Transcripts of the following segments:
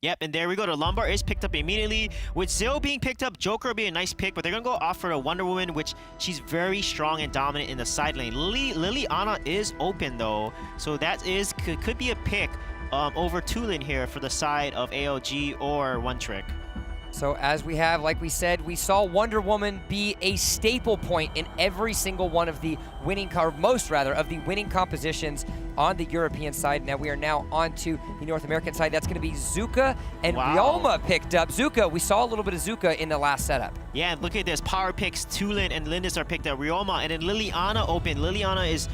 Yep, and there we go. The Lumbar is picked up immediately. With Zill being picked up, Joker will be a nice pick, but they're going to go off for the Wonder Woman, which she's very strong and dominant in the side lane. Liliana is open, though, so that could be a pick over Tulin here for the side of ALG or One Trick. So as we have, like we said, we saw Wonder Woman be a staple point in every single one of the winning, or most rather, of the winning compositions on the European side. Now we are now on to the North American side. That's going to be Zuka and Ryoma picked up. Zuka, we saw a little bit of Zuka in the last setup. Yeah, look at this. Power picks, Tulin and Lindis are picked up. Ryoma and then Liliana open. Liliana is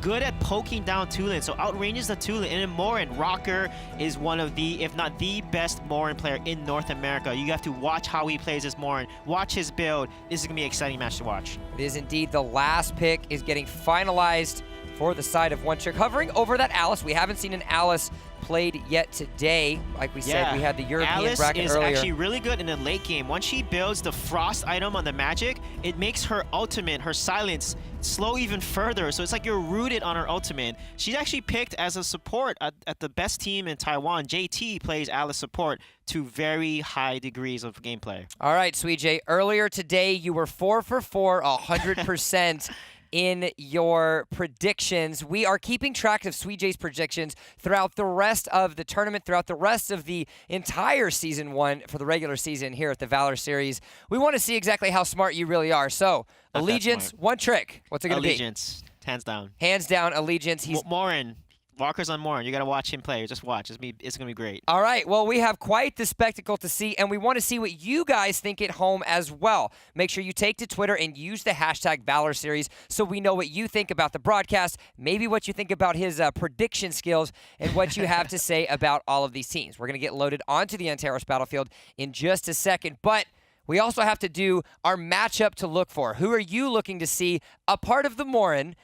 good at poking down Tulin, so outranges the Tulin. And then Morin, Rocker is one of the, if not the best Morin player in North America. You have to watch how he plays this Morin. Watch his build. This is going to be an exciting match to watch. It is indeed. The last pick is getting finalized for the side of One Trick. Hovering over that Alice. We haven't seen an Alice played yet today. Like we said, we had the European bracket earlier. Alice is actually really good in the late game. Once she builds the Frost item on the Magic, it makes her ultimate, her silence, slow even further. So it's like you're rooted on her ultimate. She's actually picked as a support at the best team in Taiwan. JT plays Alice support to very high degrees of gameplay. All right, Sweet J. Earlier today, you were 4 for 4, 100%. in your predictions. We are keeping track of Sweet J's predictions throughout the rest of the tournament, throughout the rest of the entire Season 1 for the regular season here at the Valor Series. We want to see exactly how smart you really are. So, Not Allegiance, One Trick. What's it going to be? Allegiance, hands down. Hands down, Allegiance. He's Morin. Walker's on Morin. You got to watch him play. Just watch. It's going to be great. All right. Well, we have quite the spectacle to see, and we want to see what you guys think at home as well. Make sure you take to Twitter and use the hashtag Valor Series so we know what you think about the broadcast, maybe what you think about his prediction skills, and what you have to say about all of these teams. We're going to get loaded onto the Antares battlefield in just a second, but we also have to do our matchup to look for. Who are you looking to see a part of the Morin,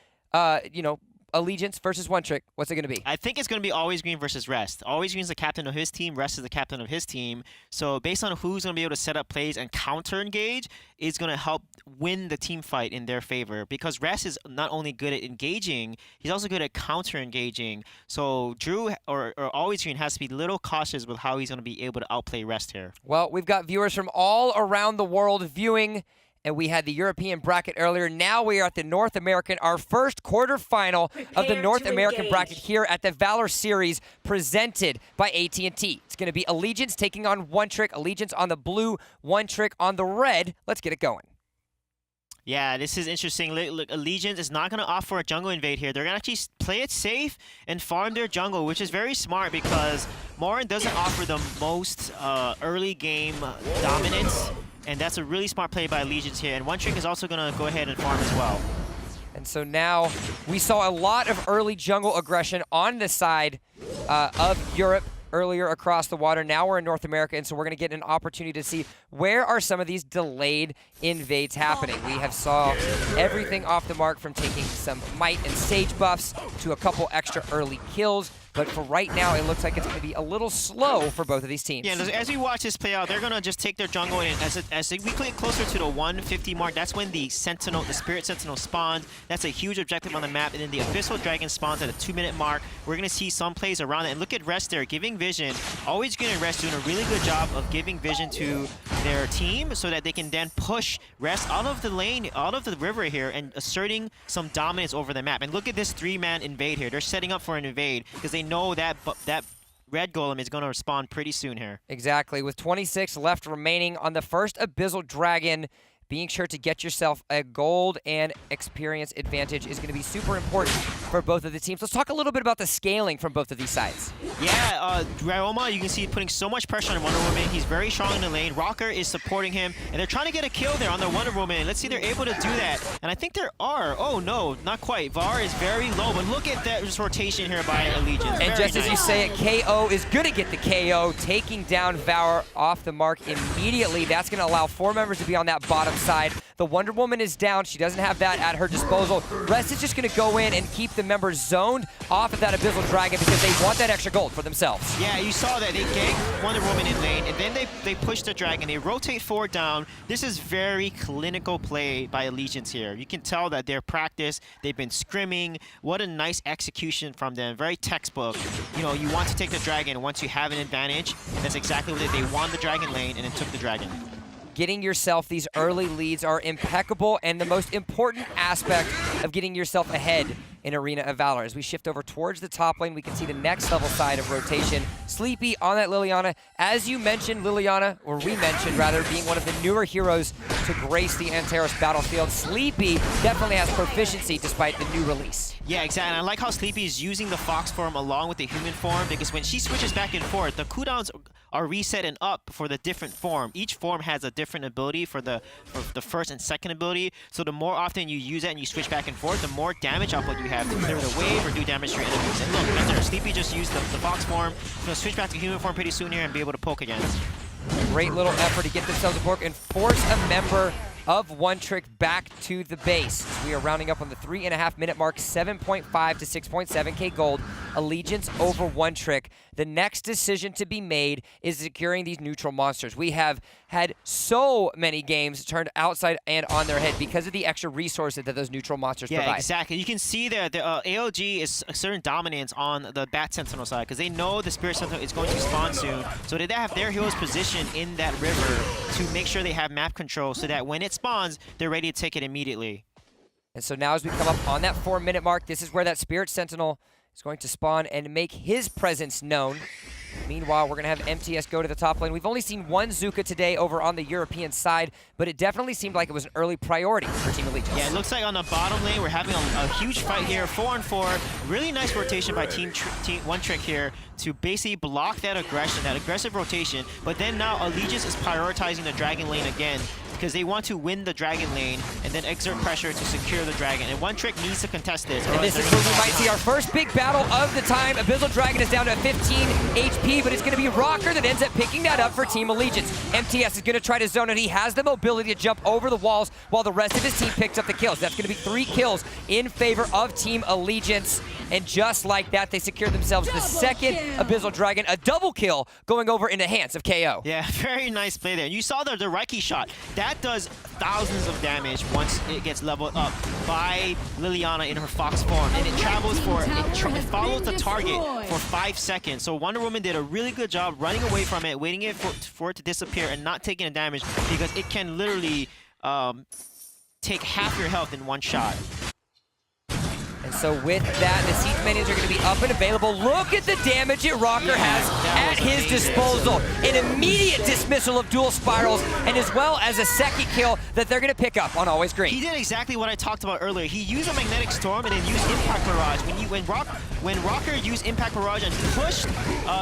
Allegiance versus One Trick? What's it going to be? I think it's going to be Always Green versus Rest. Always Green's the captain of his team. Rest is the captain of his team. So based on who's going to be able to set up plays and counter engage is going to help win the team fight in their favor. Because Rest is not only good at engaging, he's also good at counter engaging. So Drew or Always Green has to be a little cautious with how he's going to be able to outplay Rest here. Well, we've got viewers from all around the world viewing. And we had the European bracket earlier. Now we are at the North American, our first quarterfinal of the North American bracket here at the Valor Series presented by AT&T. It's going to be Allegiance taking on One Trick. Allegiance on the blue, One Trick on the red. Let's get it going. Yeah, this is interesting. Look, Allegiance is not going to opt for a jungle invade here. They're going to actually play it safe and farm their jungle, which is very smart because Morin doesn't offer the most early game dominance. And that's a really smart play by Allegiance here. And One Trick is also going to go ahead and farm as well. And so now we saw a lot of early jungle aggression on the side of Europe earlier across the water. Now we're in North America, and so we're going to get an opportunity to see where are some of these delayed invades happening. We have saw everything off the mark from taking some Might and Sage buffs to a couple extra early kills. But for right now, it looks like it's going to be a little slow for both of these teams. Yeah, as we watch this play out, they're going to just take their jungle, and as we get closer to the 150 mark, that's when the Sentinel, the Spirit Sentinel spawns. That's a huge objective on the map, and then the Abyssal Dragon spawns at a 2-minute mark. We're going to see some plays around it, and look at Rest there, giving vision. Always Green and Rest doing a really good job of giving vision to their team so that they can then push Rest out of the lane, out of the river here, and asserting some dominance over the map. And look at this 3-man invade here. They're setting up for an invade because they know that red golem is going to spawn pretty soon here. Exactly. With 26 left remaining on the first Abyssal Dragon, being sure to get yourself a gold and experience advantage is going to be super important for both of the teams. Let's talk a little bit about the scaling from both of these sides. Yeah, Ryoma, you can see putting so much pressure on Wonder Woman. He's very strong in the lane. Rocker is supporting him, and they're trying to get a kill there on the Wonder Woman. Let's see if they're able to do that. And I think there are. Oh, no, not quite. Var is very low, but look at that rotation here by Allegiance. And just as you say it, KO is going to get the KO, taking down Valor off the mark immediately. That's going to allow 4 members to be on that bottom side. The Wonder Woman is down. She doesn't have that at her disposal. Rest is just going to go in and keep the members zoned off of that Abyssal Dragon because they want that extra gold for themselves. Yeah, you saw that. They gank Wonder Woman in lane, and then they push the dragon. They rotate forward down. This is very clinical play by Allegiance here. You can tell that they're practiced. They've been scrimming. What a nice execution from them. Very textbook. You know, you want to take the dragon once you have an advantage. That's exactly what they won the dragon lane and then took the dragon. Getting yourself these early leads are impeccable and the most important aspect of getting yourself ahead in Arena of Valor. As we shift over towards the top lane, we can see the next level side of rotation. Sleepy on that Liliana. As you mentioned, Liliana, or we mentioned rather, being one of the newer heroes to grace the Antares battlefield. Sleepy definitely has proficiency despite the new release. Yeah, exactly. And I like how Sleepy is using the fox form along with the human form, because when she switches back and forth, the cooldowns are reset and up for the different form. Each form has a different ability for the first and second ability. So the more often you use it and you switch back and forth, the more damage output you have to clear the wave or do damage to your enemies. And look, right there, Sleepy just used the fox form. He's gonna switch back to human form pretty soon here and be able to poke again. Great little effort to get themselves a poke and force a member of One Trick back to the base. We are rounding up on the 3.5 minute mark, 7.5 to 6.7k gold. Allegiance over One Trick. The next decision to be made is securing these neutral monsters. We have had so many games turned outside and on their head because of the extra resources that those neutral monsters provide. Yeah, exactly. You can see that the ALG is a certain dominance on the Bat Sentinel side because they know the Spirit Sentinel is going to spawn soon. So they have their heroes positioned in that river to make sure they have map control so that when it spawns, they're ready to take it immediately. And so now as we come up on that 4 minute mark, this is where that Spirit Sentinel is going to spawn and make his presence known. Meanwhile, we're going to have MTS go to the top lane. We've only seen one Zuka today over on the European side, but it definitely seemed like it was an early priority for Team Allegiance. Yeah, it looks like on the bottom lane, we're having a huge fight here, 4-on-4. Really nice rotation by Team One Trick here to basically block that aggression, that aggressive rotation. But then now Allegiance is prioritizing the dragon lane again because they want to win the dragon lane and then exert pressure to secure the dragon. And One Trick needs to contest this. And this is where we might see our first big battle of the time. Abyssal Dragon is down to 15 HP, but it's going to be Rocker that ends up picking that up for Team Allegiance. MTS is going to try to zone it. He has the mobility to jump over the walls while the rest of his team picks up the kills. That's going to be 3 kills in favor of Team Allegiance. And just like that, they secure themselves the second Abyssal Dragon, a double kill going over in the hands of KO. Yeah, very nice play there. You saw the Reiki shot. That does thousands of damage once it gets leveled up by Liliana in her fox form. And it travels it follows the target for 5 seconds. So Wonder Woman did a really good job running away from it, waiting for it to disappear and not taking the damage because it can literally take half your health in one shot. And so with that, the siege minions are going to be up and available. Look at the damage that Rocker has at his disposal. An immediate dismissal of dual spirals, and as well as a second kill that they're going to pick up on Always Green. He did exactly what I talked about earlier. He used a magnetic storm and then used impact barrage. When Rocker used impact barrage and pushed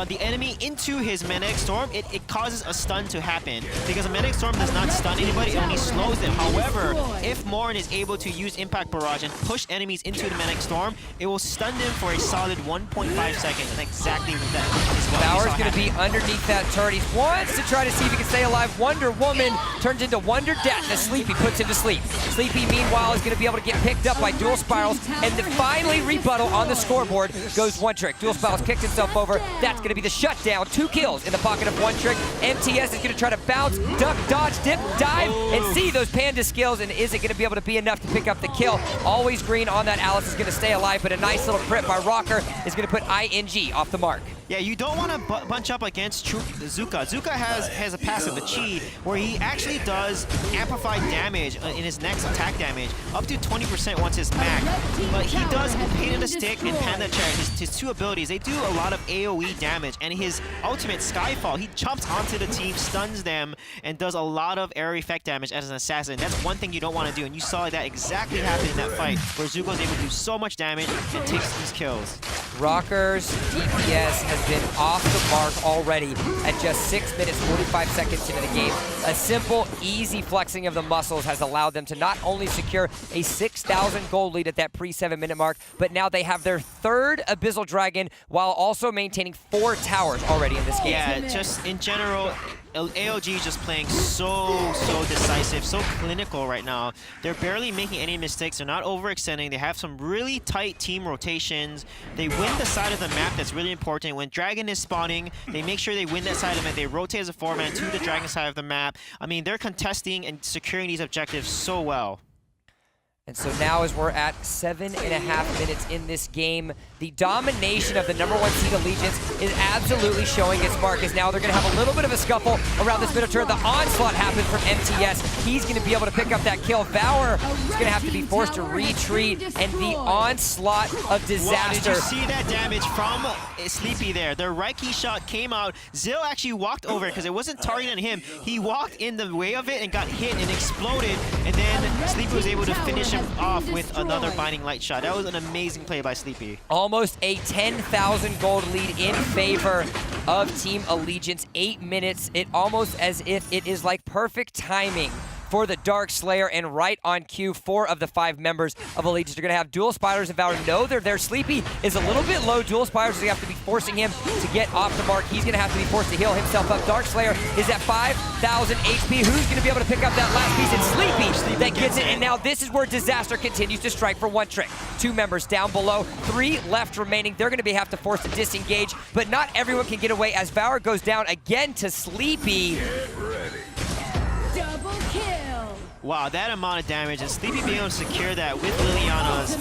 the enemy into his magnetic storm, it causes a stun to happen because a magnetic storm does not stun anybody; it only slows them. However, if Morin is able to use impact barrage and push enemies into the magnetic storm, it will stun them for a solid 1.5 seconds, and exactly what that is. Valor's going to be underneath that turret. He wants to try to see if he can stay alive. Wonder Woman turns into Wonder Death as Sleepy puts him to sleep. Sleepy, meanwhile, is going to be able to get picked up by Dual Spirals, and the finally rebuttal on the scoreboard goes One Trick. Dual Spirals kicked himself over. That's going to be the shutdown. 2 kills in the pocket of One Trick. MTS is going to try to bounce, duck, dodge, dip, dive, and see those panda skills, and is it going to be able to be enough to pick up the kill? Always Green on that Alice is going to stay alive, but a nice little crit by Rocker is going to put ING off the mark. Yeah, you don't want to bunch up against Zuka. Zuka has a passive, the Chi, where he actually does amplified damage in his next attack damage, up to 20% once his max. But he does Pain in the Stick and Panda Chair, his 2 abilities. They do a lot of AoE damage, and his ultimate Skyfall, he jumps onto the team, stuns them, and does a lot of area effect damage as an assassin. That's one thing you don't want to do, and you saw that exactly happen in that fight, where Zuko was able to do so much damage and takes these kills. Rocker's DPS has been off the mark already at just 6 minutes, 45 seconds into the game. A simple, easy flexing of the muscles has allowed them to not only secure a 6,000 gold lead at that pre-7 minute mark, but now they have their 3rd Abyssal Dragon while also maintaining 4 towers already in this game. Yeah, just in general, AOG is just playing so decisive, so clinical right now. They're barely making any mistakes. They're not overextending. They have some really tight team rotations. They win the side of the map that's really important. When Dragon is spawning, they make sure they win that side of it. They rotate as a 4-man to the Dragon side of the map. I mean, they're contesting and securing these objectives so well. And so now as we're at 7.5 minutes in this game, the domination of the #1 seed Allegiance is absolutely showing its mark, as now they're going to have a little bit of a scuffle around this middle turret. The onslaught happens from MTS. He's going to be able to pick up that kill. Valor is going to have to be forced to retreat, and the onslaught of disaster. Wow, did you see that damage from Sleepy there? The Reiki shot came out. Zill actually walked over because it wasn't targeting him. He walked in the way of it and got hit and exploded, and then Sleepy was able to finish him off with another Binding Light shot. That was an amazing play by Sleepy. Almost a 10,000 gold lead in favor of Team Allegiance. 8 minutes. It almost as if it is like perfect timing for the Dark Slayer, and right on cue, 4 of the 5 members of Allegiance are going to have dual spiders, and Valor know they're there. Sleepy is a little bit low. Dual spiders, they have to be forcing him to get off the mark. He's going to have to be forced to heal himself up. Dark Slayer is at 5,000 HP. Who's going to be able to pick up that last piece? It's Sleepy that gets it, and now this is where disaster continues to strike for One Trick. 2 members down below, 3 left remaining. They're going to have to force to disengage, but not everyone can get away as Valor goes down again to Sleepy. Double kill. Wow, that amount of damage, and Sleepy being able to secure that with Liliana's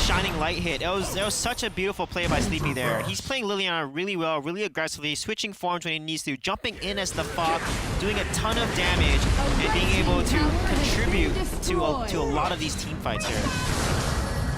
Shining Light hit. That was such a beautiful play by Sleepy there. He's playing Liliana really well, really aggressively, switching forms when he needs to, jumping in as the Fox, doing a ton of damage, and being able to contribute to a lot of these team fights here.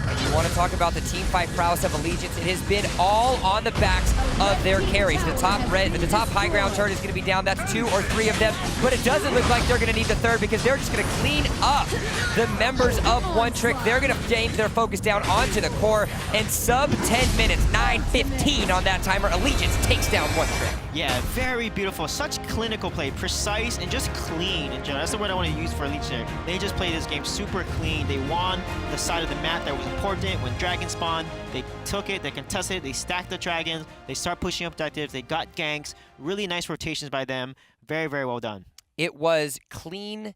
You want to talk about the team fight prowess of Allegiance? It has been all on the backs of their carries. The top high ground turret is going to be down. That's 2 or 3 of them, but it doesn't look like they're going to need the third, because they're just going to clean up the members of One Trick. They're going to change their focus down onto the core, and sub 10 minutes, 9:15 on that timer, Allegiance takes down One Trick. Yeah, very beautiful. Such clinical play, precise and just clean in general. That's the word I want to use for Allegiance here. They just played this game super clean. They won the side of the map that was important. When Dragon spawned, they took it, they contested it, they stacked the Dragons, they start pushing objectives, they got ganks. Really nice rotations by them. Very, very well done. It was clean,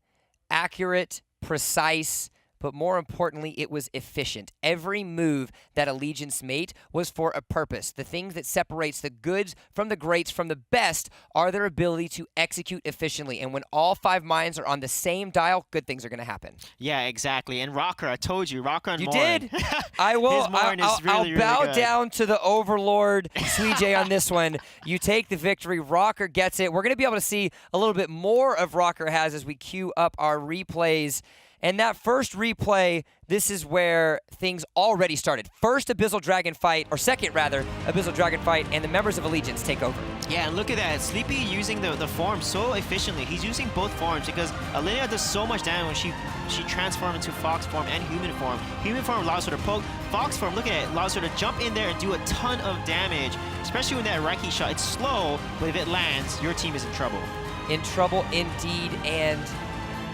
accurate, precise, but more importantly, it was efficient. Every move that Allegiance made was for a purpose. The thing that separates the goods from the greats from the best are their ability to execute efficiently. And when all 5 minds are on the same dial, good things are going to happen. Yeah, exactly. And Rocker, I told you, Rocker and You Morin. did? I will. I'll bow down to the Overlord, Sweej, on this one. You take the victory. Rocker gets it. We're going to be able to see a little bit more of Rocker has as we queue up our replays. And that first replay, this is where things already started. First Abyssal Dragon fight, or second rather, Abyssal Dragon fight, and the members of Allegiance take over. Yeah, and look at that. Sleepy using the form so efficiently. He's using both forms because Alina does so much damage when she transforms into Fox form and human form. Human form allows her to poke. Fox form, look at it, allows her to jump in there and do a ton of damage, especially when that Reiki shot. It's slow, but if it lands, your team is in trouble. In trouble indeed, and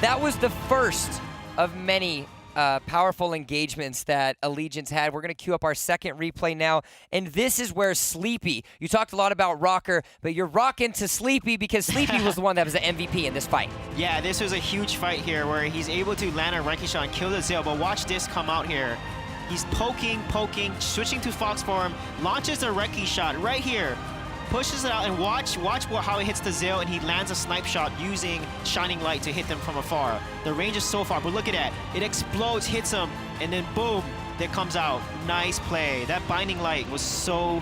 that was the first of many powerful engagements that Allegiance had. We're going to queue up our second replay now, and this is where Sleepy, you talked a lot about Rocker, but you're rocking to Sleepy because Sleepy was the one that was the MVP in this fight. Yeah, this was a huge fight here where he's able to land a Reiki shot and kill the Zill, but watch this come out here. He's poking, switching to Fox form, launches a Reiki shot right here, pushes it out, and watch how it hits the Zill, and he lands a snipe shot using Shining Light to hit them from afar. The range is so far, but look at that. It explodes, hits him, and then boom, that comes out. Nice play. That Binding Light was so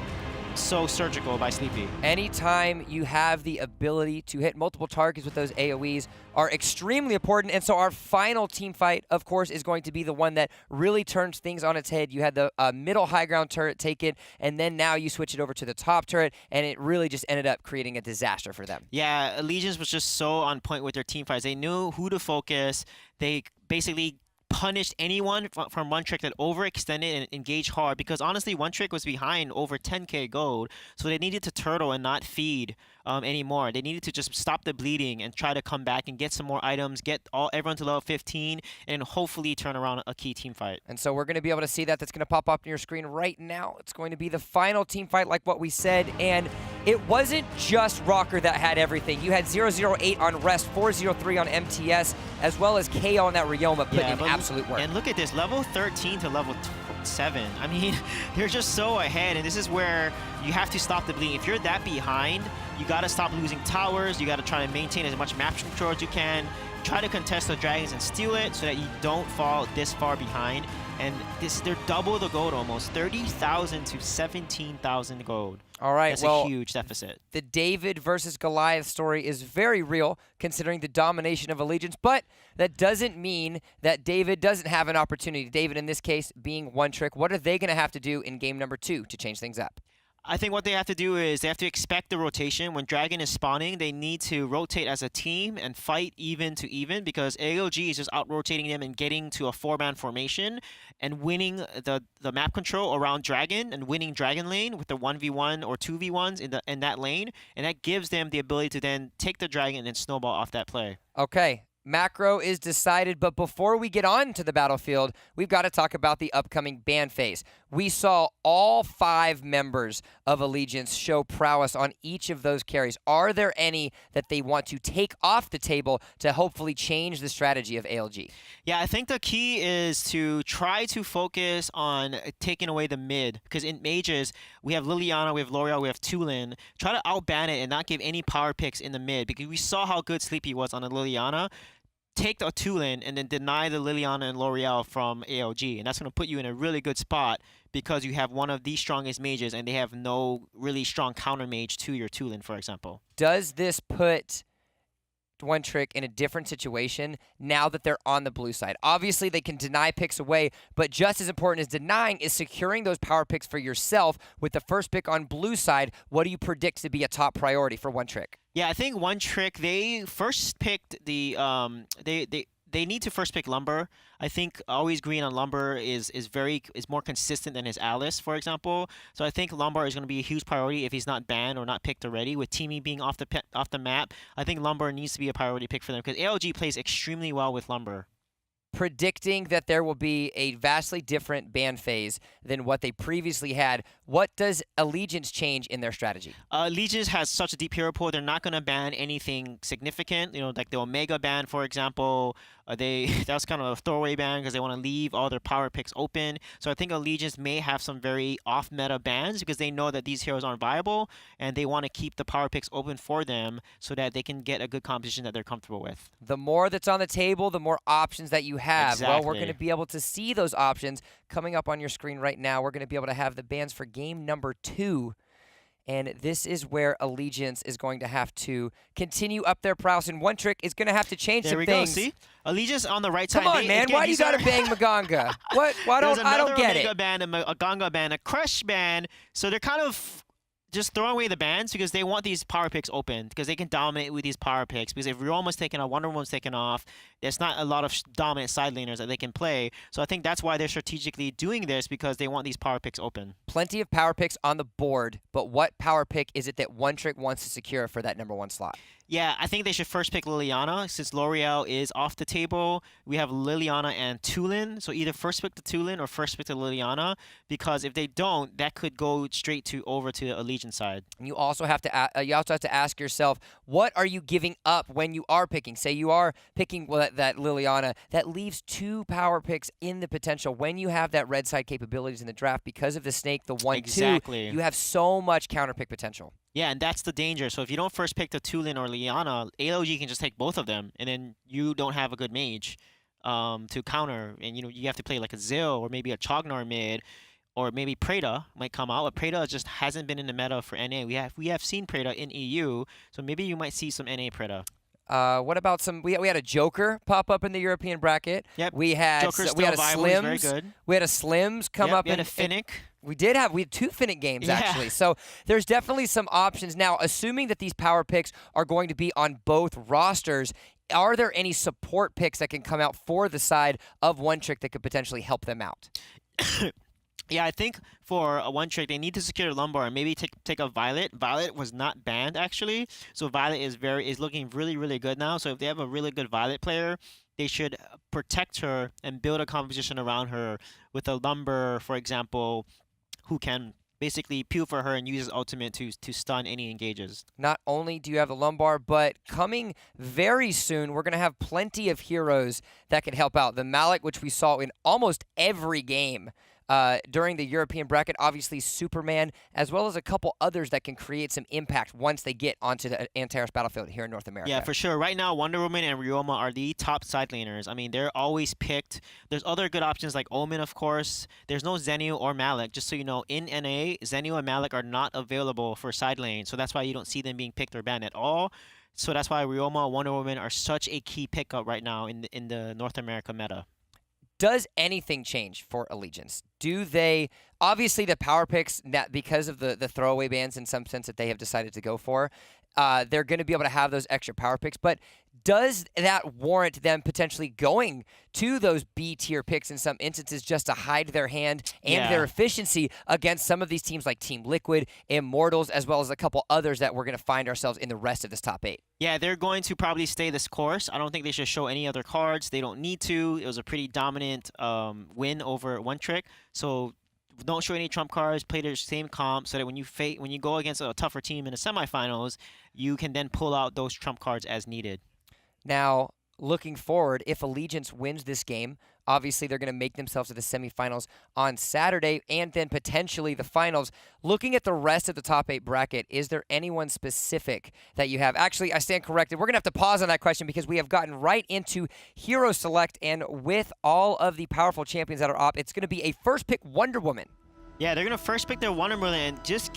surgical by Sleepy. Anytime you have the ability to hit multiple targets with those AoEs are extremely important, and so our final team fight, of course, is going to be the one that really turns things on its head. You had the middle high ground turret take it, and then now you switch it over to the top turret, and it really just ended up creating a disaster for them. Yeah, Allegiance was just so on point with their team fights. They knew who to focus. They basically punished anyone from One Trick that overextended and engaged hard, because honestly One Trick was behind over 10k gold, so they needed to turtle and not feed anymore. They needed to just stop the bleeding and try to come back and get some more items, get everyone to level 15, and hopefully turn around a key team fight. And so we're going to be able to see that. That's going to pop up on your screen right now. It's going to be the final team fight like what we said, and it wasn't just Rocker that had everything. You had 008 on Rest, 403 on MTS, as well as KO on that Ryoma putting in absolute work. And look at this, level 13 to level 7. I mean, they're just so ahead, and this is where you have to stop the bleeding. If you're that behind, you got to stop losing towers. You got to try to maintain as much map control as you can. Try to contest the dragons and steal it so that you don't fall this far behind. And they're double the gold almost, 30,000 to 17,000 gold. All right, that's well, a huge deficit. The David versus Goliath story is very real, considering the domination of Allegiance, but that doesn't mean that David doesn't have an opportunity. David, in this case, being One Trick, what are they going to have to do in game number 2 to change things up? I think what they have to do is they have to expect the rotation. When Dragon is spawning, they need to rotate as a team and fight even to even, because AOG is just out-rotating them and getting to a 4-man formation and winning the map control around Dragon and winning Dragon lane with the 1v1 or 2v1s in that lane, and that gives them the ability to then take the Dragon and snowball off that play. Okay. Macro is decided, but before we get on to the battlefield, we've got to talk about the upcoming ban phase. We saw all 5 members of Allegiance show prowess on each of those carries. Are there any that they want to take off the table to hopefully change the strategy of ALG? Yeah, I think the key is to try to focus on taking away the mid, because in mages, we have Liliana, we have L'Oreal, we have Tulin. Try to outban it and not give any power picks in the mid, because we saw how good Sleepy was on a Liliana. Take the Tulin and then deny the Liliana and L'Oreal from AOG, and that's going to put you in a really good spot because you have one of the strongest mages and they have no really strong counter mage to your Tulin, for example. Does this put One Trick in a different situation now that they're on the blue side? Obviously, they can deny picks away, but just as important as denying is securing those power picks for yourself. With the first pick on blue side, what do you predict to be a top priority for One Trick? Yeah, I think One Trick, they first picked the they need to first pick Lumber. I think always green on Lumber is more consistent than his Alice, for example. So I think Lumber is going to be a huge priority if he's not banned or not picked already. With Teamy being off the map, I think Lumber needs to be a priority pick for them because ALG plays extremely well with Lumber. Predicting that there will be a vastly different ban phase than what they previously had, what does Allegiance change in their strategy? Allegiance has such a deep hero pool, they're not going to ban anything significant. You know, like the Omega ban, for example. That's kind of a throwaway ban because they want to leave all their power picks open. So I think Allegiance may have some very off-meta bans because they know that these heroes aren't viable and they want to keep the power picks open for them so that they can get a good composition that they're comfortable with. The more that's on the table, the more options that you have. Exactly. Well, we're going to be able to see those options coming up on your screen right now. We're going to be able to have the bans for game number 2. And this is where Allegiance is going to have to continue up their prowess. And One Trick is going to have to change some things. There we go, see? Allegiance on the right side. Come on, man. Why do you got to bang Maganga? What? I don't get it. There's another Omega ban, a Ganga ban, a Crush ban. So they're kind of just throwing away the bans because they want these power picks open because they can dominate with these power picks. Because if Ryoma's taken off, Wonder Woman's taken off, there's not a lot of dominant side laners that they can play. So I think that's why they're strategically doing this because they want these power picks open. Plenty of power picks on the board, but what power pick is it that One Trick wants to secure for that number 1 slot? Yeah, I think they should first pick Liliana since L'Oreal is off the table. We have Liliana and Tulin, so either first pick the Tulin or first pick the Liliana because if they don't, that could go straight over to the Allegiance side. And you also have to ask yourself, what are you giving up when you are picking? Say you are picking that Liliana, that leaves 2 power picks in the potential. When you have that red side capabilities in the draft because of the snake, the 1/2, exactly. You have so much counter pick potential. Yeah, and that's the danger. So if you don't first pick the Tulin or Liliana, AOG can just take both of them, and then you don't have a good mage to counter. And you have to play like a Zill or maybe a Chognar mid, or maybe Preda might come out. But Preda just hasn't been in the meta for NA. We have seen Preda in EU, so maybe you might see some NA Preda. What about some? We had a Joker pop up in the European bracket. Yep. We had a Slims. Very good. We had a Slims come up. We had a Finnick. We had 2 Finnick games, actually. So there's definitely some options. Now, assuming that these power picks are going to be on both rosters, are there any support picks that can come out for the side of One Trick that could potentially help them out? Yeah, I think for a One Trick, they need to secure Lumbar and maybe take a Violet. Violet was not banned, actually. So Violet is looking really, really good now. So if they have a really good Violet player, they should protect her and build a composition around her with a Lumber, for example, who can basically pew for her and use his ultimate to stun any engages. Not only do you have the lumbar, but coming very soon, we're going to have plenty of heroes that can help out. The Malik, which we saw in almost every game during the European bracket, obviously Superman, as well as a couple others that can create some impact once they get onto the Antares battlefield here in North America. Yeah, for sure. Right now, Wonder Woman and Ryoma are the top side laners. I mean, they're always picked. There's other good options like Omen, of course. There's no Zenyu or Malik. Just so you know, in NA, Zenyu and Malik are not available for side lane, so that's why you don't see them being picked or banned at all. So that's why Ryoma, Wonder Woman are such a key pickup right now in the North America meta. Does anything change for Allegiance? Do they, obviously the power picks, because of the throwaway bans in some sense that they have decided to go for, they're going to be able to have those extra power picks, but does that warrant them potentially going to those B tier picks in some instances just to hide their hand and their efficiency against some of these teams like Team Liquid, Immortals, as well as a couple others that we're going to find ourselves in the rest of this top 8? Yeah, they're going to probably stay this course. I don't think they should show any other cards. They don't need to. It was a pretty dominant win over One Trick. So don't show any trump cards. Play their same comp so that when you go against a tougher team in the semifinals, you can then pull out those trump cards as needed. Now, looking forward, if Allegiance wins this game, obviously they're going to make themselves to the semifinals on Saturday and then potentially the finals. Looking at the rest of the top 8 bracket, is there anyone specific that you have? Actually, I stand corrected. We're going to have to pause on that question because we have gotten right into Hero Select, and with all of the powerful champions that are up, it's going to be a first pick Wonder Woman. Yeah, they're going to first pick their Wonder Woman and just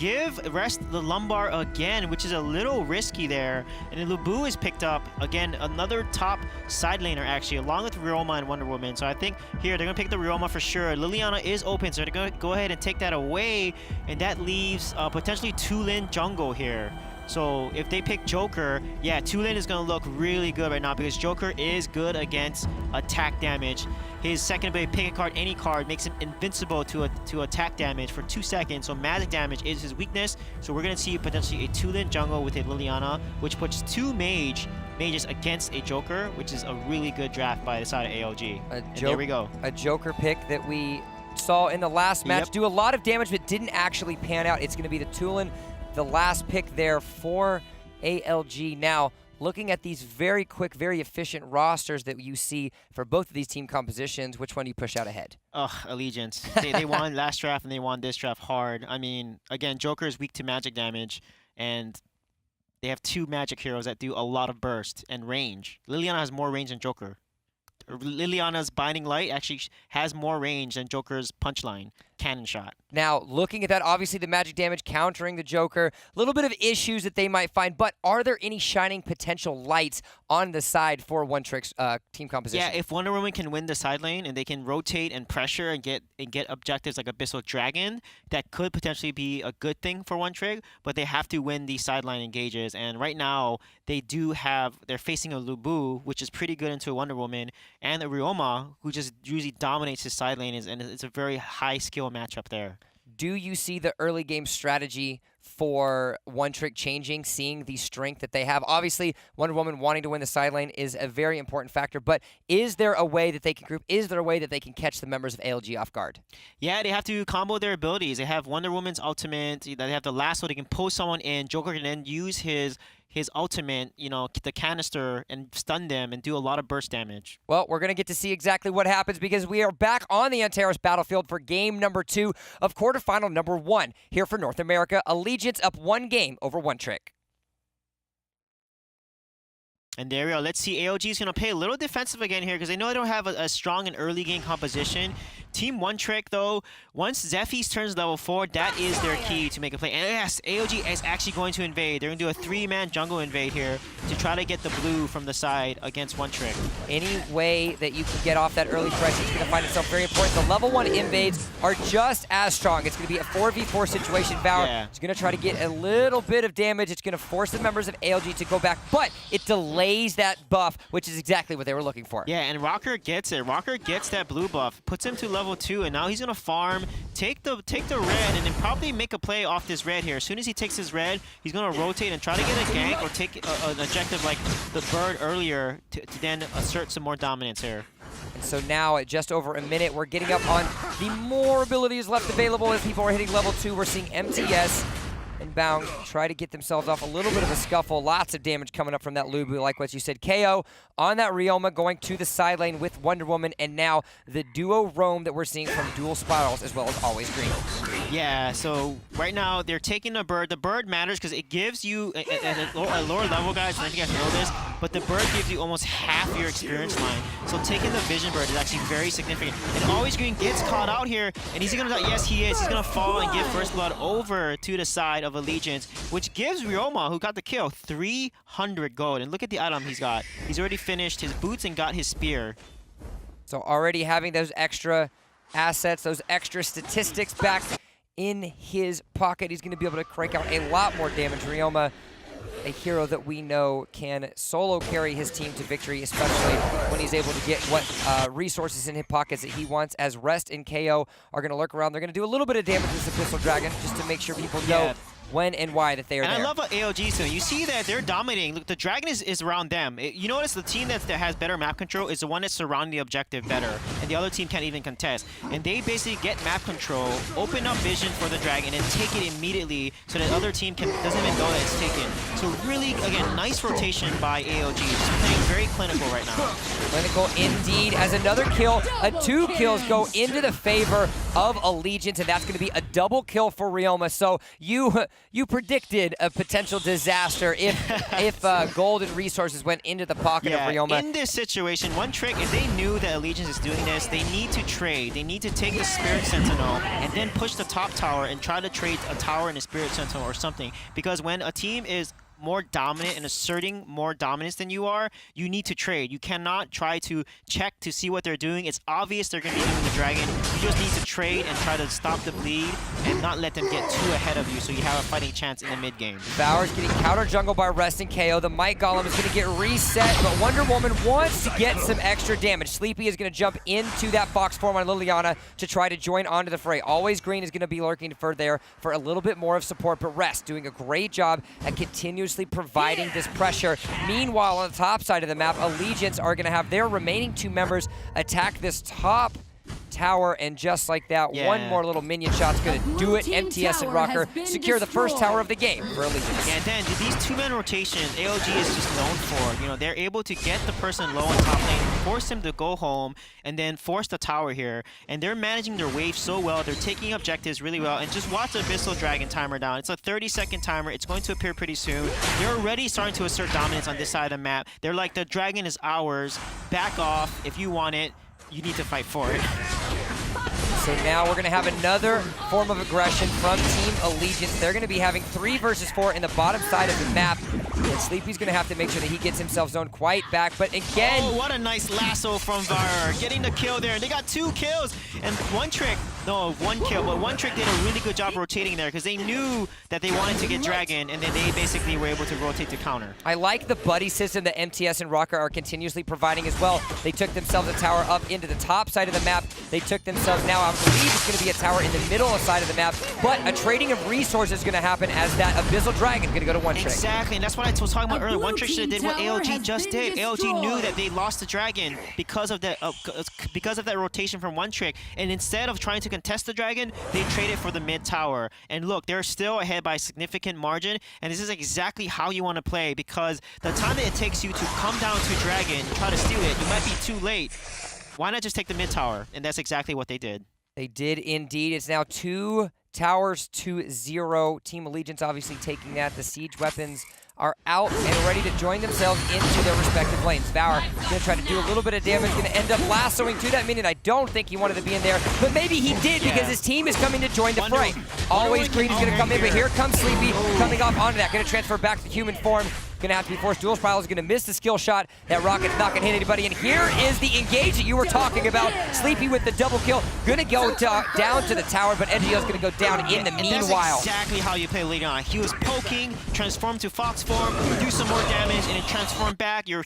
rest the lumbar again, which is a little risky there. And then Lubu is picked up, again, another top side laner, actually, along with Ryoma and Wonder Woman. So I think here they're going to pick the Ryoma for sure. Liliana is open, so they're going to go ahead and take that away. And that leaves potentially Tulin jungle here. So if they pick Joker, yeah, Tulin is going to look really good right now because Joker is good against attack damage. His second ability, pick a card, any card, makes him invincible to attack damage for 2 seconds. So magic damage is his weakness. So we're going to see potentially a Tulin jungle with a Liliana, which puts 2 mages against a Joker, which is a really good draft by the side of ALG. There we go. A Joker pick that we saw in the last match do a lot of damage but didn't actually pan out. It's going to be the Tulin, the last pick there for ALG. Now, looking at these very quick, very efficient rosters that you see for both of these team compositions, which one do you push out ahead? Allegiance. They won last draft and they won this draft hard. I mean, again, Joker is weak to magic damage, and they have 2 magic heroes that do a lot of burst and range. Liliana has more range than Joker. Liliana's Binding Light actually has more range than Joker's Punchline cannon shot. Now, looking at that, obviously the magic damage countering the Joker, a little bit of issues that they might find, but are there any shining potential lights on the side for One Trick's team composition? Yeah, if Wonder Woman can win the side lane and they can rotate and pressure and get objectives like Abyssal Dragon, that could potentially be a good thing for One Trick, but they have to win these sideline engages. And right now, they're facing a Lubu, which is pretty good into a Wonder Woman, and a Ryoma, who just usually dominates his side lane, and it's a very high skill matchup there. Do you see the early game strategy for One Trick changing, seeing the strength that they have? Obviously, Wonder Woman wanting to win the side lane is a very important factor, but is there a way that they can group? Is there a way that they can catch the members of ALG off guard? Yeah, they have to combo their abilities. They have Wonder Woman's ultimate. They have the lasso. They can pull someone in. Joker can then use his ultimate, the canister, and stun them and do a lot of burst damage. Well, we're going to get to see exactly what happens because we are back on the Antares battlefield for game number 2 of quarterfinal number 1 here for North America. Allegiance up 1 game over One Trick. And there we go. Let's see. ALG is going to play a little defensive again here because they know they don't have a strong and early game composition. Team One Trick, though, once Zephy's turns level 4, that is their key to make a play. And yes, ALG is actually going to invade. They're going to do a 3-man jungle invade here to try to get the blue from the side against One Trick. Any way that you can get off that early pressure is going to find itself very important. The level 1 invades are just as strong. It's going to be a 4v4 situation. Valor is going to try to get a little bit of damage. It's going to force the members of ALG to go back, but it delays that buff, which is exactly what they were looking for. Yeah, and Rocker gets it. Rocker gets that blue buff, puts him to level 2, and now he's going to farm, take the red, and then probably make a play off this red here. As soon as he takes his red, he's going to rotate and try to get a gank or take an objective like the bird earlier to then assert some more dominance here. And so now at just over a minute, we're getting up on the more abilities left available as people are hitting level 2. We're seeing MTS and Bound try to get themselves off a little bit of a scuffle. Lots of damage coming up from that Lubu, like what you said. KO on that Ryoma going to the side lane with Wonder Woman, and now the duo roam that we're seeing from Dual Spirals as well as Always Green. Yeah, so right now they're taking a bird. The bird matters because it gives you, at lower level, guys, I think you guys know this, but the bird gives you almost half your experience line. So taking the Vision Bird is actually very significant. And Always Green gets caught out here, and he's going to die. Yes, he is. He's going to fall and give First Blood over to the side of Allegiance, which gives Ryoma, who got the kill, 300 gold. And look at the item he's got. He's already finished his boots and got his spear. So already having those extra assets, those extra statistics back in his pocket, he's going to be able to crank out a lot more damage. Ryoma, a hero that we know can solo carry his team to victory, especially when he's able to get what resources in his pockets that he wants, as Rest and KO are going to lurk around. They're going to do a little bit of damage to this Abyssal Dragon just to make sure people know when and why that they are there. And I love what AOG is doing. You see that they're dominating. Look, the dragon is around them. You notice the team that has better map control is the one that's surrounding the objective better, and the other team can't even contest. And they basically get map control, open up vision for the dragon, and take it immediately so that the other team doesn't even know that it's taken. So really, again, nice rotation by AOG. Just playing very clinical right now. Clinical indeed, as another kill, 2 kills go into the favor of Allegiance, and that's going to be a double kill for Ryoma. So you predicted a potential disaster if gold and resources went into the pocket of Ryoma. In this situation, one trick, if they knew that Allegiance is doing this, they need to trade. They need to take the Spirit Sentinel and then push the top tower and try to trade a tower and a Spirit Sentinel or something. Because when a team is more dominant and asserting more dominance than you are, you need to trade. You cannot try to check to see what they're doing. It's obvious they're going to be doing the dragon. You just need to trade and try to stop the bleed and not let them get too ahead of you so you have a fighting chance in the mid game. Valor's getting counter jungle by Rest and KO. The Might Golem is going to get reset, but Wonder Woman wants to get some extra damage. Sleepy is going to jump into that Fox form on Liliana to try to join onto the fray. Always Green is going to be lurking for there for a little bit more of support, but Rest doing a great job at continuously providing this pressure. Meanwhile, on the top side of the map, Allegiance are going to have their remaining 2 members attack this top tower, and just like that, one more little minion shot's going to do it. MTS and Rocker secure the first tower of the game for Allegiance. Yeah, and then these 2-man rotations, AOG is just known for. You know, they're able to get the person low on top lane, force him to go home, and then force the tower here. And they're managing their wave so well. They're taking objectives really well. And just watch the Abyssal Dragon timer down. It's a 30-second timer. It's going to appear pretty soon. They're already starting to assert dominance on this side of the map. They're like, the dragon is ours. Back off. If you want it, you need to fight for it. So now we're going to have another form of aggression from Team Allegiance. They're going to be having 3 versus 4 in the bottom side of the map. And Sleepy's going to have to make sure that he gets himself zoned quite back. But again... Oh, what a nice lasso from Valor. Getting the kill there. They got 2 kills. And one trick... No, 1 kill. But one trick did a really good job rotating there because they knew that they wanted to get Dragon. And then they basically were able to rotate to counter. I like the buddy system that MTS and Rocker are continuously providing as well. They took themselves a tower up into the top side of the map. They took themselves now, I believe it's going to be a tower in the middle side of the map. But a trading of resources is going to happen as that Abyssal Dragon going to go to one trick. Exactly, and that's what I was talking about earlier. One trick should have did what AOG just did. AOG knew that they lost the dragon because of that rotation from one trick. And instead of trying to contest the dragon, they traded for the mid tower. And look, they're still ahead by a significant margin. And this is exactly how you want to play, because the time that it takes you to come down to dragon and try to steal it, you might be too late. Why not just take the mid tower? And that's exactly what they did. They did indeed. It's now 2 towers to 0. Team Allegiance obviously taking that. The siege weapons are out and ready to join themselves into their respective lanes. Valor going to try to do a little bit of damage, going to end up lassoing to that minion. I don't think he wanted to be in there, but maybe he did because his team is coming to join the fray. Always Green is going to come in, but here comes Sleepy coming off onto that. Going to transfer back to human form. Going to have to be forced. Dual Spiral is going to miss the skill shot. That rocket's not going to hit anybody. And here is the engage that you were talking about. Sleepy with the double kill. Going to go down to the tower, but NGO is going to go down in the meanwhile. That's exactly how you play Leon. He was poking, transform to fox form, do some more damage, and then transform back. Your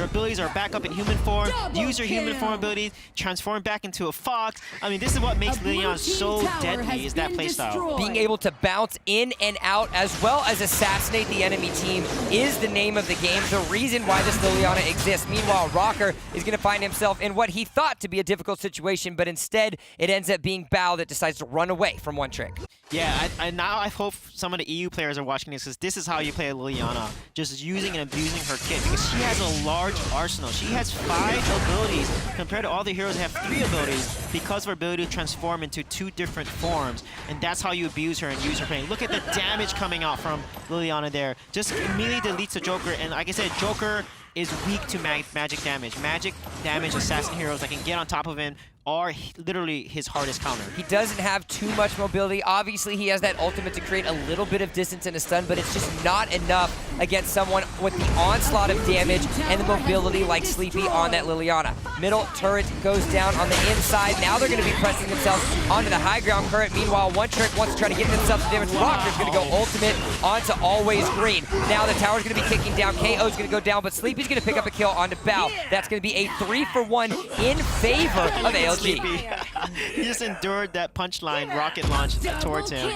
abilities are back up in human form. Use your human form abilities, transform back into a fox. I mean, this is what makes Leon so deadly, is that playstyle. Being able to bounce in and out as well as assassinate the enemy team is is the name of the game, the reason why this Liliana exists. Meanwhile, Rocker is going to find himself in what he thought to be a difficult situation, but instead it ends up being Bao that decides to run away from One Trick. Yeah, now I hope some of the EU players are watching this, because this is how you play Liliana. Just using and abusing her kit, because she has a large arsenal. She has 5 abilities compared to all the heroes that have 3 abilities because of her ability to transform into 2 different forms. And that's how you abuse her and use her pain. Look at the damage coming out from Liliana there. Just immediately deletes the Joker. And like I said, Joker is weak to magic damage. Magic damage assassin heroes that can get on top of him are literally his hardest counter. He doesn't have too much mobility. Obviously, he has that ultimate to create a little bit of distance and a stun, but it's just not enough against someone with the onslaught of damage and the mobility like Sleepy on that Liliana. Middle turret goes down on the inside. Now they're going to be pressing themselves onto the high ground current. Meanwhile, One Trick wants to try to get themselves to damage. Rocker's going to go ultimate onto Always Green. Now the tower's going to be kicking down. KO's going to go down, but Sleepy's going to pick up a kill onto Bao. That's going to be a 3-for-1 in favor of ALG. He just endured that punchline rocket launch towards him.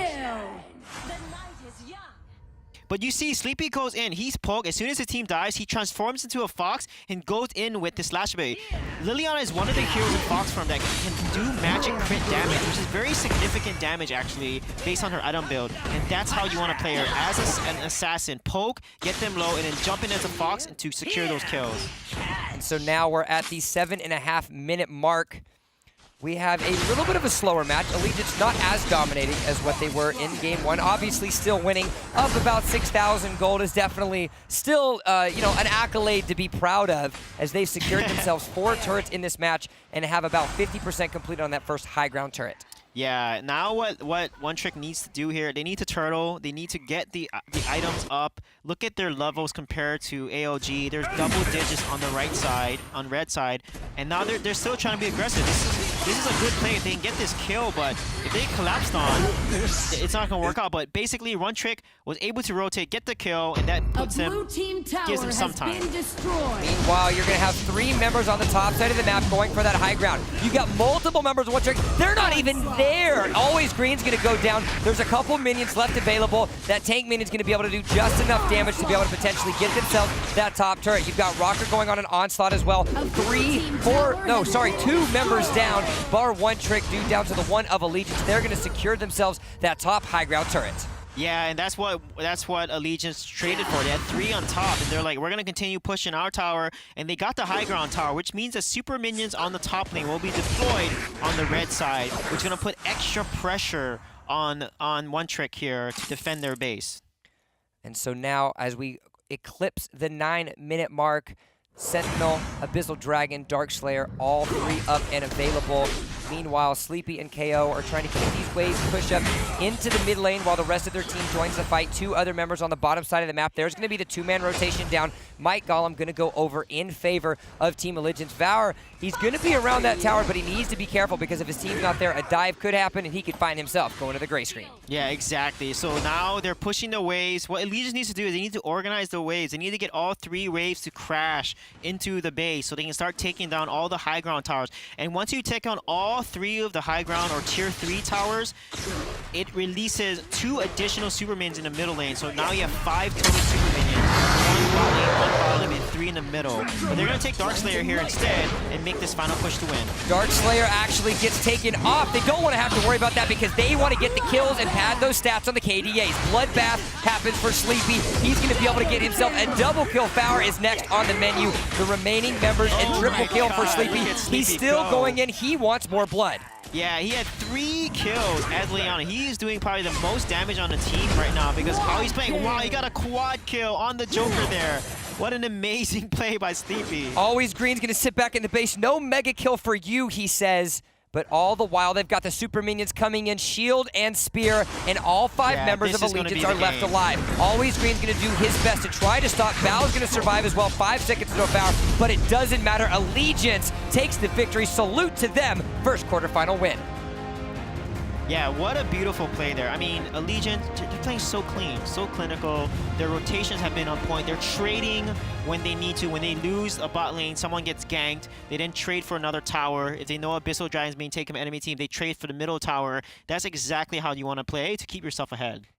But you see, Sleepy goes in, he's poked. As soon as his team dies, he transforms into a fox and goes in with the slash ability. Liliana is one of the heroes in Fox form that can do magic crit damage, which is very significant damage actually, based on her item build. And that's how you want to play her, as an assassin. Poke, get them low, and then jump in as a fox to secure those kills. And so now we're at the 7.5-minute mark. We have a little bit of a slower match. Allegiance not as dominating as what they were in Game 1. Obviously still winning. Up about 6,000 gold is definitely still, an accolade to be proud of, as they've secured themselves 4 turrets in this match and have about 50% completed on that first high ground turret. Yeah, now what One Trick needs to do here, they need to turtle, they need to get the items up. Look at their levels compared to ALG. There's double digits on the right side, on red side, and now they're still trying to be aggressive. This is a good play if they can get this kill, but if they collapsed on, it's not gonna work out. But basically, One Trick was able to rotate, get the kill, and that puts them, gives them some time. Meanwhile, you're gonna have 3 members on the top side of the map going for that high ground. You got multiple members of One Trick. They're not even there. Always Green's gonna go down. There's a couple minions left available. That tank minion's gonna be able to do just enough damage to be able to potentially get themselves that top turret. You've got Rocker going on an onslaught as well. 2 members down, bar One Trick due down to the one of Allegiance. They're gonna secure themselves that top high ground turret. Yeah, and that's what Allegiance traded for. They had 3 on top, and they're like, we're gonna continue pushing our tower, and they got the high ground tower, which means that super minions on the top lane will be deployed on the red side, which is gonna put extra pressure on One Trick here to defend their base. And so now, as we eclipse the 9-minute mark, Sentinel, Abyssal Dragon, Darkslayer, all 3 up and available. Meanwhile, Sleepy and KO are trying to keep these waves push up into the mid lane while the rest of their team joins the fight. 2 other members on the bottom side of the map. There's going to be the 2-man rotation down. Mike Gollum going to go over in favor of Team Allegiance. Valor, he's going to be around that tower, but he needs to be careful because if his team's not there, a dive could happen and he could find himself going to the gray screen. Yeah, exactly. So now they're pushing the waves. What Allegiance needs to do is they need to organize the waves. They need to get all 3 waves to crash into the base so they can start taking down all the high ground towers. And once you take on all 3 of the high ground or tier 3 towers, it releases 2 additional super minions in the middle lane. So now you have 5 total super minions. 1 bot lane, 1 bottom lane, and 3 in the middle. But they're going to take Darkslayer here instead and make this final push to win. Darkslayer actually gets taken off. They don't want to have to worry about that because they want to get the kills and pad those stats on the KDAs. Bloodbath happens for Sleepy. He's going to be able to get himself a double kill. Valor is next on the menu. The remaining members and triple kill for Sleepy. He's still going in. He wants more blood. Yeah, he had 3 kills as Leona. He is doing probably the most damage on the team right now because how he's playing. Wow, he got a quad kill on the Joker there. What an amazing play by Sleepy. Always Green's going to sit back in the base. No mega kill for you, he says. But all the while, they've got the super minions coming in, shield and spear, and all 5 members of Allegiance are left alive. Always Green's going to do his best to try to stop. Bao's going to survive as well, 5 seconds to devour, but it doesn't matter. Allegiance takes the victory. Salute to them. First quarterfinal win. Yeah, what a beautiful play there. I mean, Allegiance, they're playing so clean, so clinical. Their rotations have been on point. They're trading when they need to. When they lose a bot lane, someone gets ganked. They then trade for another tower. If they know Abyssal Dragon's being taken by enemy team, they trade for the middle tower. That's exactly how you want to play to keep yourself ahead.